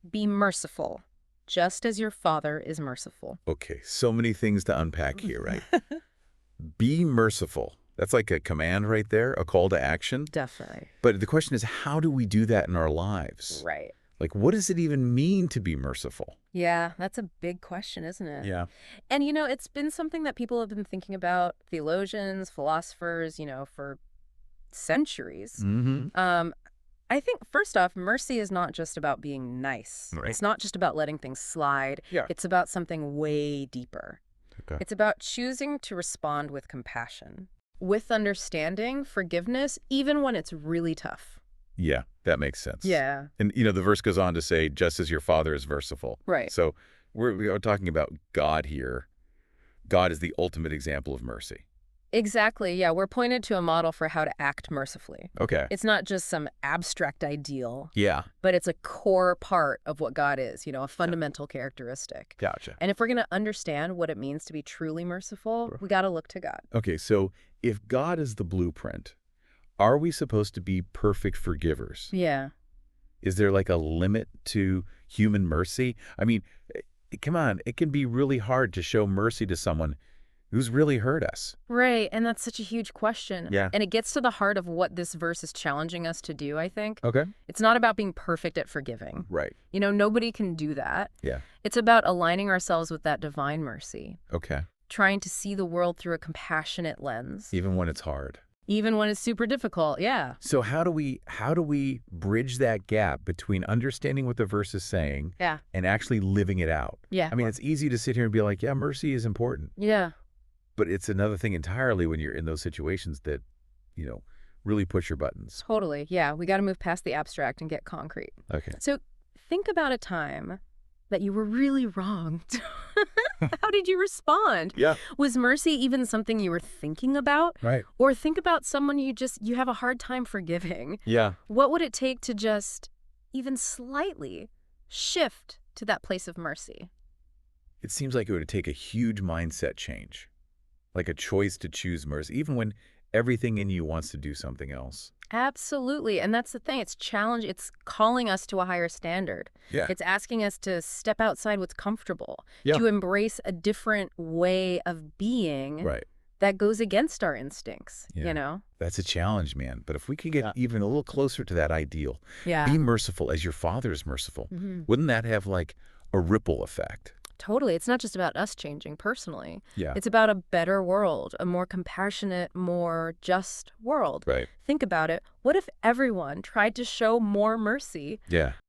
Be merciful, just as your Father is merciful. Okay, so many things to unpack here, right? Be merciful. That's like a command right there, a call to action. Definitely. But the question is, how do we do that in our lives? Right. Like, what does it even mean to be merciful? Yeah, that's a big question, isn't it? Yeah. And, it's been something that people have been thinking about, theologians, philosophers, for centuries. Mm-hmm. I think, first off, mercy is not just about being nice. Right. It's not just about letting things slide. Yeah. It's about something way deeper. Okay. It's about choosing to respond with compassion, with understanding, forgiveness, even when it's really tough. Yeah, that makes sense. Yeah. And, the verse goes on to say, just as your Father is merciful. Right. So we are talking about God here. God is the ultimate example of mercy. Exactly. Yeah, we're pointed to a model for how to act mercifully. Okay. It's not just some abstract ideal, Yeah. but it's a core part of what God is, a fundamental characteristic. Gotcha. And if we're going to understand what it means to be truly merciful, we got to look to God. Okay, so if God is the blueprint, are we supposed to be perfect forgivers? Yeah. Is there like a limit to human mercy? I mean, come on, it can be really hard to show mercy to someone who's really hurt us. Right, and that's such a huge question. Yeah. And it gets to the heart of what this verse is challenging us to do, I think. Okay. It's not about being perfect at forgiving. Right. Nobody can do that. Yeah. It's about aligning ourselves with that divine mercy, Okay. trying to see the world through a compassionate lens. Even when it's hard. Even when it's super difficult, yeah. So how do we bridge that gap between understanding what the verse is saying and actually living it out? Yeah. I mean, it's easy to sit here and be like, yeah, mercy is important. Yeah. But it's another thing entirely when you're in those situations that, really push your buttons. Totally. Yeah. We got to move past the abstract and get concrete. Okay. So think about a time that you were really wronged. How did you respond? Yeah. Was mercy even something you were thinking about? Right. Or think about someone you have a hard time forgiving. Yeah. What would it take to just even slightly shift to that place of mercy? It seems like it would take a huge mindset change, like a choice to choose mercy, even when everything in you wants to do something else. Absolutely. And that's the thing. It's it's calling us to a higher standard. Yeah. It's asking us to step outside what's comfortable, Yeah. to embrace a different way of being Right. that goes against our instincts, Yeah. That's a challenge, man. But if we could get even a little closer to that ideal, Yeah. be merciful as your Father is merciful, wouldn't that have like a ripple effect? Totally. It's not just about us changing personally. Yeah. It's about a better world, a more compassionate, more just world. Right. Think about it. What if everyone tried to show more mercy? Yeah.